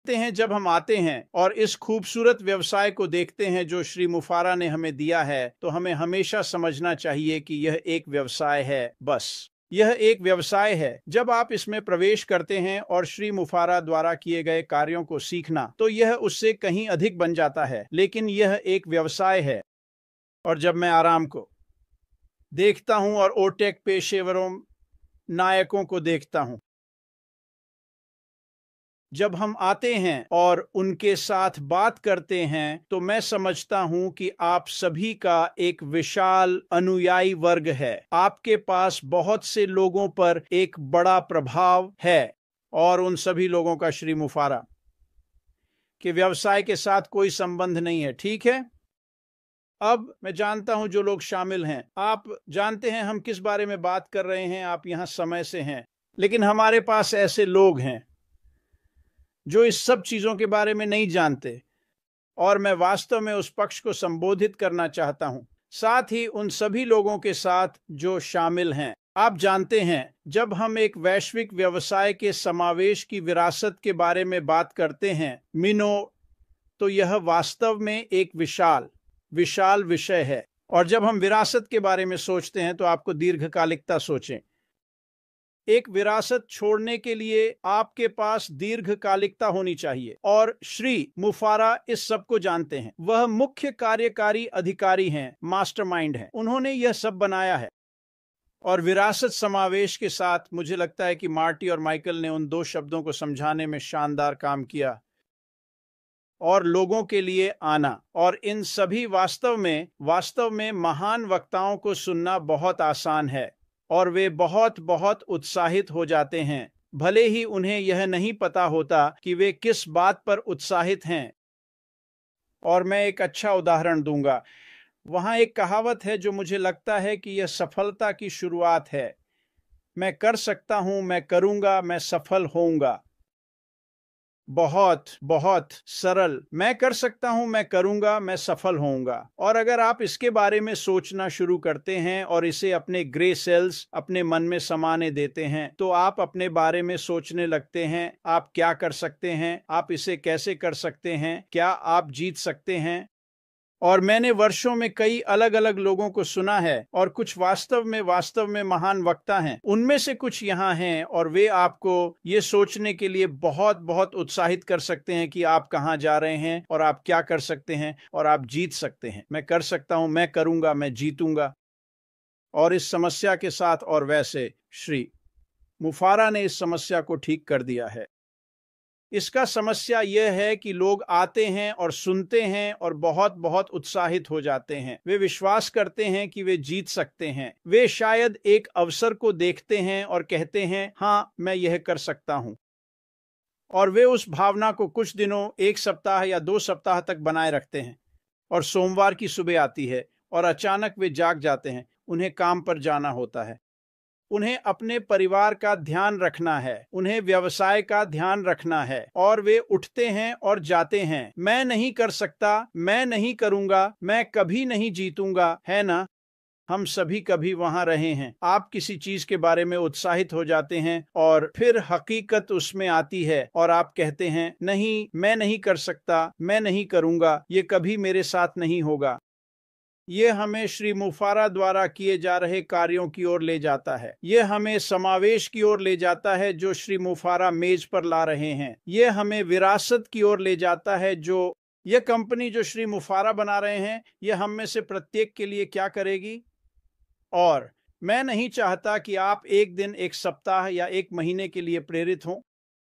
देखते हैं जब हम आते हैं और इस खूबसूरत व्यवसाय को देखते हैं जो श्री मुफारा ने हमें दिया है, तो हमें हमेशा समझना चाहिए कि यह एक व्यवसाय है। बस यह एक व्यवसाय है। जब आप इसमें प्रवेश करते हैं और श्री मुफारा द्वारा किए गए कार्यों को सीखना, तो यह उससे कहीं अधिक बन जाता है, लेकिन यह एक व्यवसाय है। और जब मैं आराम को देखता हूं और ओटेक पेशेवरों नायकों को देखता हूं, जब हम आते हैं और उनके साथ बात करते हैं, तो मैं समझता हूं कि आप सभी का एक विशाल अनुयायी वर्ग है। आपके पास बहुत से लोगों पर एक बड़ा प्रभाव है और उन सभी लोगों का श्री मुफारा के व्यवसाय के साथ कोई संबंध नहीं है। ठीक है। अब मैं जानता हूं जो लोग शामिल हैं, आप जानते हैं हम किस बारे में बात कर रहे हैं। आप यहां समय से हैं, लेकिन हमारे पास ऐसे लोग हैं जो इस सब चीजों के बारे में नहीं जानते, और मैं वास्तव में उस पक्ष को संबोधित करना चाहता हूं, साथ ही उन सभी लोगों के साथ जो शामिल हैं। आप जानते हैं, जब हम एक वैश्विक व्यवसाय के समावेश की विरासत के बारे में बात करते हैं मिनो, तो यह वास्तव में एक विशाल विषय है। और जब हम विरासत के बारे में सोचते हैं, तो आपको दीर्घकालिकता सोचें। एक विरासत छोड़ने के लिए आपके पास दीर्घकालिकता होनी चाहिए, और श्री मुफारा इस सब को जानते हैं। वह मुख्य कार्यकारी अधिकारी हैं, मास्टरमाइंड हैं। उन्होंने यह सब बनाया है। और विरासत समावेश के साथ मुझे लगता है कि मार्टी और माइकल ने उन दो शब्दों को समझाने में शानदार काम किया। और लोगों के लिए आना, और इन सभी वास्तव में महान वक्ताओं को सुनना बहुत आसान है, और वे बहुत बहुत उत्साहित हो जाते हैं, भले ही उन्हें यह नहीं पता होता कि वे किस बात पर उत्साहित हैं। और मैं एक अच्छा उदाहरण दूंगा। वहां एक कहावत है जो मुझे लगता है कि यह सफलता की शुरुआत है। मैं कर सकता हूं, मैं करूंगा, मैं सफल होऊंगा। बहुत बहुत सरल। मैं कर सकता हूं, मैं करूंगा, मैं सफल होऊंगा। और अगर आप इसके बारे में सोचना शुरू करते हैं और इसे अपने ग्रे सेल्स अपने मन में समाने देते हैं, तो आप अपने बारे में सोचने लगते हैं, आप क्या कर सकते हैं, आप इसे कैसे कर सकते हैं, क्या आप जीत सकते हैं। और मैंने वर्षों में कई अलग अलग लोगों को सुना है, और कुछ वास्तव में महान वक्ता हैं। उनमें से कुछ यहाँ हैं, और वे आपको ये सोचने के लिए बहुत बहुत उत्साहित कर सकते हैं कि आप कहाँ जा रहे हैं, और आप क्या कर सकते हैं, और आप जीत सकते हैं। मैं कर सकता हूँ, मैं करूंगा, मैं जीतूंगा। और इस समस्या के साथ, और वैसे श्री मुफारा ने इस समस्या को ठीक कर दिया है। इसका समस्या यह है कि लोग आते हैं और सुनते हैं और बहुत बहुत उत्साहित हो जाते हैं। वे विश्वास करते हैं कि वे जीत सकते हैं। वे शायद एक अवसर को देखते हैं और कहते हैं, हाँ, मैं यह कर सकता हूं। और वे उस भावना को कुछ दिनों, एक सप्ताह या 2 सप्ताह तक बनाए रखते हैं। और सोमवार की सुबह आती है और अचानक वे जाग जाते हैं। उन्हें काम पर जाना होता है, उन्हें अपने परिवार का ध्यान रखना है, उन्हें व्यवसाय का ध्यान रखना है, और वे उठते हैं और जाते हैं। मैं नहीं कर सकता, मैं नहीं करूंगा, मैं कभी नहीं जीतूंगा, है ना? हम सभी कभी वहां रहे हैं। आप किसी चीज के बारे में उत्साहित हो जाते हैं, और फिर हकीकत उसमें आती है और आप कहते हैं, नहीं, मैं नहीं कर सकता, मैं नहीं करूंगा, ये कभी मेरे साथ नहीं होगा। ये हमें श्री मुफारा द्वारा किए जा रहे कार्यों की ओर ले जाता है। ये हमें समावेश की ओर ले जाता है जो श्री मुफारा मेज पर ला रहे हैं। ये हमें विरासत की ओर ले जाता है जो यह कंपनी जो श्री मुफारा बना रहे हैं, यह हम में से प्रत्येक के लिए क्या करेगी। और मैं नहीं चाहता कि आप एक दिन, एक सप्ताह या एक महीने के लिए प्रेरित हों।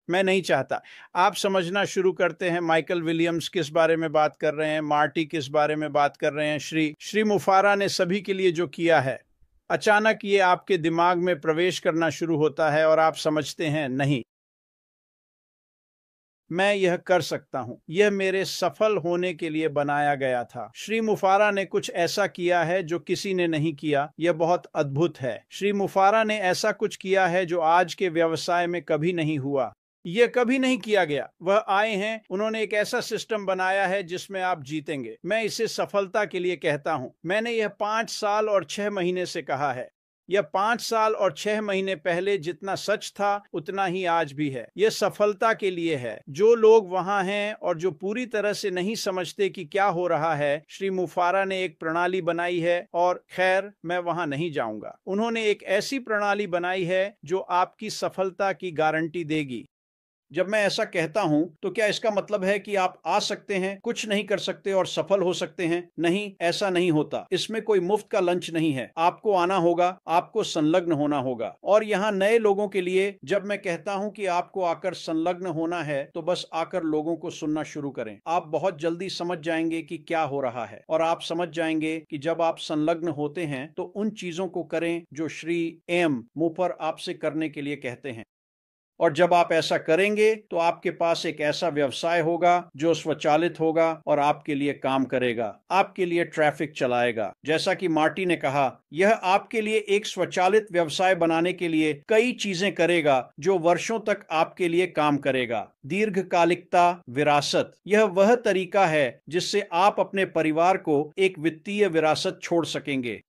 मैं नहीं चाहता। आप समझना शुरू करते हैं माइकल विलियम्स किस बारे में बात कर रहे हैं, मार्टी किस बारे में बात कर रहे हैं, श्री मुफारा ने सभी के लिए जो किया है। अचानक ये आपके दिमाग में प्रवेश करना शुरू होता है और आप समझते हैं, नहीं, मैं यह कर सकता हूं, यह मेरे सफल होने के लिए बनाया गया था। श्री मुफारा ने कुछ ऐसा किया है जो किसी ने नहीं किया। यह बहुत अद्भुत है। श्री मुफारा ने ऐसा कुछ किया है जो आज के व्यवसाय में कभी नहीं हुआ। यह कभी नहीं किया गया। वह आए हैं, उन्होंने एक ऐसा सिस्टम बनाया है जिसमें आप जीतेंगे। मैं इसे सफलता के लिए कहता हूं। मैंने यह 5 साल और 6 महीने से कहा है। यह 5 साल और 6 महीने पहले जितना सच था उतना ही आज भी है। यह सफलता के लिए है। जो लोग वहां हैं और जो पूरी तरह से नहीं समझते कि क्या हो रहा है, श्री मुफारा ने एक प्रणाली बनाई है और खैर मैं वहां नहीं जाऊंगा। उन्होंने एक ऐसी प्रणाली बनाई है जो आपकी सफलता की गारंटी देगी। जब मैं ऐसा कहता हूं तो क्या इसका मतलब है कि आप आ सकते हैं, कुछ नहीं कर सकते और सफल हो सकते हैं? नहीं, ऐसा नहीं होता। इसमें कोई मुफ्त का लंच नहीं है। आपको आना होगा, आपको संलग्न होना होगा। और यहाँ नए लोगों के लिए जब मैं कहता हूं कि आपको आकर संलग्न होना है तो बस आकर लोगों को सुनना शुरू करें। आप बहुत जल्दी समझ जाएंगे कि क्या हो रहा है और आप समझ जाएंगे कि जब आप संलग्न होते हैं तो उन चीजों को करें जो श्री एम मूफर आपसे करने के लिए कहते हैं। और जब आप ऐसा करेंगे तो आपके पास एक ऐसा व्यवसाय होगा जो स्वचालित होगा और आपके लिए काम करेगा, आपके लिए ट्रैफिक चलाएगा। जैसा कि मार्टी ने कहा, यह आपके लिए एक स्वचालित व्यवसाय बनाने के लिए कई चीजें करेगा जो वर्षों तक आपके लिए काम करेगा। दीर्घकालिकता, विरासत, यह वह तरीका है जिससे आप अपने परिवार को एक वित्तीय विरासत छोड़ सकेंगे।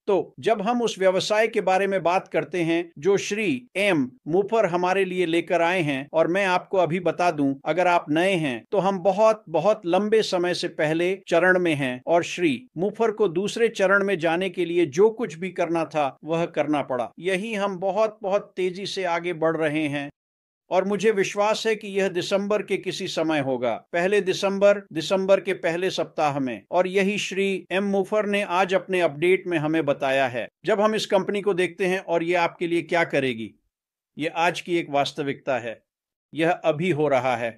तो जब हम उस व्यवसाय के बारे में बात करते हैं जो श्री एम मूफर हमारे लिए लेकर आए हैं, और मैं आपको अभी बता दूं, अगर आप नए हैं तो हम बहुत बहुत लंबे समय से पहले चरण में हैं और श्री मूफर को दूसरे चरण में जाने के लिए जो कुछ भी करना था वह करना पड़ा। यही हम बहुत बहुत तेजी से आगे बढ़ रहे हैं और मुझे विश्वास है कि यह दिसंबर के किसी समय होगा, पहले दिसंबर के पहले सप्ताह में। और यही श्री एम मूफर ने आज अपने अपडेट में हमें बताया है। जब हम इस कंपनी को देखते हैं और यह आपके लिए क्या करेगी, यह आज की एक वास्तविकता है, यह अभी हो रहा है।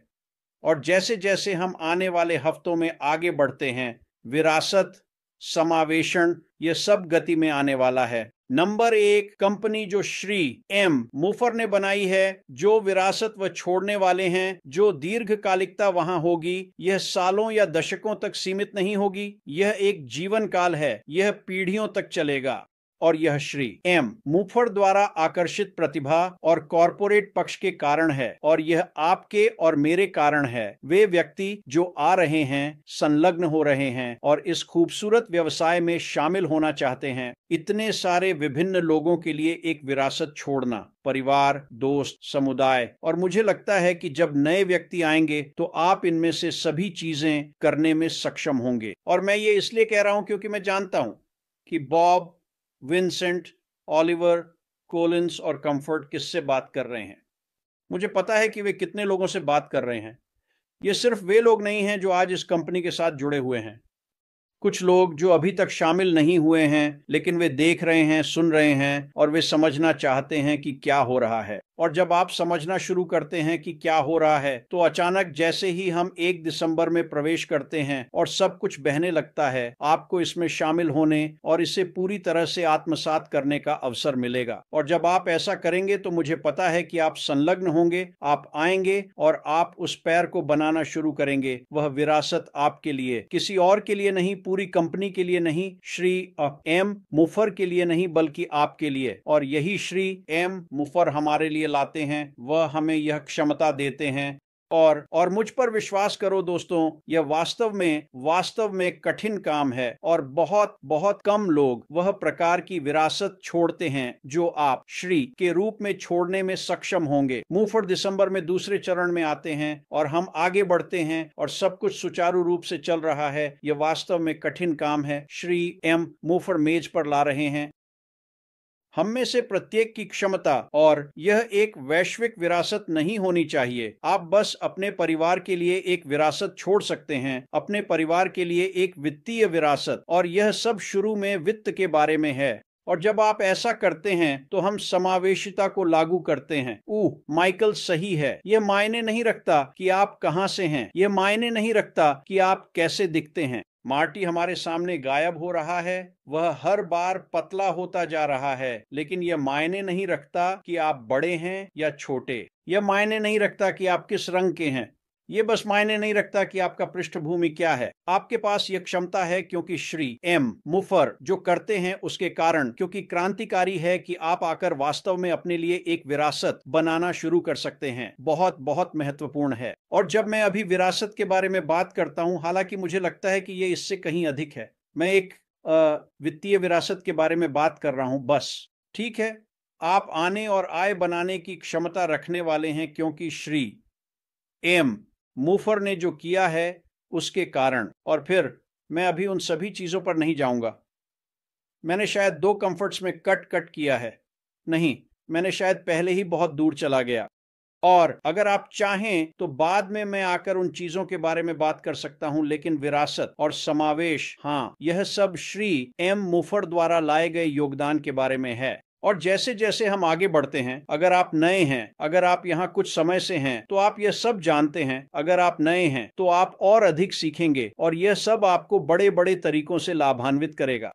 और जैसे जैसे हम आने वाले हफ्तों में आगे बढ़ते हैं, विरासत, समावेशन, यह सब गति में आने वाला है। नंबर 1 कंपनी जो श्री एम मूफर ने बनाई है, जो विरासत वह छोड़ने वाले हैं, जो दीर्घकालिकता वहां होगी, यह सालों या दशकों तक सीमित नहीं होगी। यह एक जीवन काल है, यह पीढ़ियों तक चलेगा। और यह श्री एम मूफर द्वारा आकर्षित प्रतिभा और कॉरपोरेट पक्ष के कारण है, और यह आपके और मेरे कारण है। वे व्यक्ति जो आ रहे हैं, संलग्न हो रहे हैं और इस खूबसूरत व्यवसाय में शामिल होना चाहते हैं। इतने सारे विभिन्न लोगों के लिए एक विरासत छोड़ना, परिवार, दोस्त, समुदाय। और मुझे लगता है कि जब नए व्यक्ति आएंगे तो आप इनमें से सभी चीजें करने में सक्षम होंगे। और मैं ये इसलिए कह रहा हूं क्योंकि मैं जानता हूं कि बॉब, विंसेंट, ऑलिवर, कोलिंस और कंफर्ट किससे बात कर रहे हैं। मुझे पता है कि वे कितने लोगों से बात कर रहे हैं। ये सिर्फ वे लोग नहीं हैं जो आज इस कंपनी के साथ जुड़े हुए हैं। कुछ लोग जो अभी तक शामिल नहीं हुए हैं, लेकिन वे देख रहे हैं, सुन रहे हैं और वे समझना चाहते हैं कि क्या हो रहा है। और जब आप समझना शुरू करते हैं कि क्या हो रहा है, तो अचानक जैसे ही हम 1 दिसंबर में प्रवेश करते हैं और सब कुछ बहने लगता है, आपको इसमें शामिल होने और इसे पूरी तरह से आत्मसात करने का अवसर मिलेगा। और जब आप ऐसा करेंगे तो मुझे पता है कि आप संलग्न होंगे, आप आएंगे और आप उस पैर को बनाना शुरू करेंगे। वह विरासत आपके लिए, किसी और के लिए नहीं, पूरी कंपनी के लिए नहीं, श्री एम मूफर के लिए नहीं, बल्कि आपके लिए। और यही श्री एम मूफर हमारे लिए लाते हैं, वह हमें यह क्षमता देते हैं। और मुझ पर विश्वास करो दोस्तों, यह वास्तव में कठिन काम है और बहुत बहुत कम लोग वह प्रकार की विरासत छोड़ते हैं जो आप श्री के रूप में छोड़ने में सक्षम होंगे। मूफर दिसंबर में दूसरे चरण में आते हैं और हम आगे बढ़ते हैं और सब कुछ सुचारू रूप से चल रहा है। यह वास्तव में कठिन काम है। श्री एम मूफर मेज पर ला रहे हैं हम में से प्रत्येक की क्षमता, और यह एक वैश्विक विरासत नहीं होनी चाहिए। आप बस अपने परिवार के लिए एक विरासत छोड़ सकते हैं, अपने परिवार के लिए एक वित्तीय विरासत, और यह सब शुरू में वित्त के बारे में है। और जब आप ऐसा करते हैं तो हम समावेशिता को लागू करते हैं। माइकल सही है। यह मायने नहीं रखता कि आप कहां से हैं, यह मायने नहीं रखता कि आप कैसे दिखते हैं। मार्टी हमारे सामने गायब हो रहा है, वह हर बार पतला होता जा रहा है, लेकिन यह मायने नहीं रखता कि आप बड़े हैं या छोटे, यह मायने नहीं रखता कि आप किस रंग के हैं, ये बस मायने नहीं रखता कि आपका पृष्ठभूमि क्या है। आपके पास यह क्षमता है क्योंकि श्री एम मुफर जो करते हैं उसके कारण, क्योंकि क्रांतिकारी है कि आप आकर वास्तव में अपने लिए एक विरासत बनाना शुरू कर सकते हैं। बहुत बहुत महत्वपूर्ण है। और जब मैं अभी विरासत के बारे में बात करता हूं, हालांकि मुझे लगता है कि यह इससे कहीं अधिक है। मैं एक वित्तीय विरासत के बारे में बात कर रहा हूं बस। ठीक है, आप आने और आय बनाने की क्षमता रखने वाले हैं क्योंकि श्री एम मूफर ने जो किया है उसके कारण। और फिर मैं अभी उन सभी चीजों पर नहीं जाऊंगा। मैंने शायद 2 कंफर्ट्स में कट किया है। नहीं, मैंने शायद पहले ही बहुत दूर चला गया। और अगर आप चाहें तो बाद में मैं आकर उन चीजों के बारे में बात कर सकता हूं, लेकिन विरासत और समावेश, हाँ, यह सब श्री एम मुफर द्वारा लाए गए योगदान के बारे में है। और जैसे जैसे हम आगे बढ़ते हैं, अगर आप नए हैं, अगर आप यहाँ कुछ समय से हैं, तो आप यह सब जानते हैं। अगर आप नए हैं तो आप और अधिक सीखेंगे और यह सब आपको बड़े बड़े तरीकों से लाभान्वित करेगा।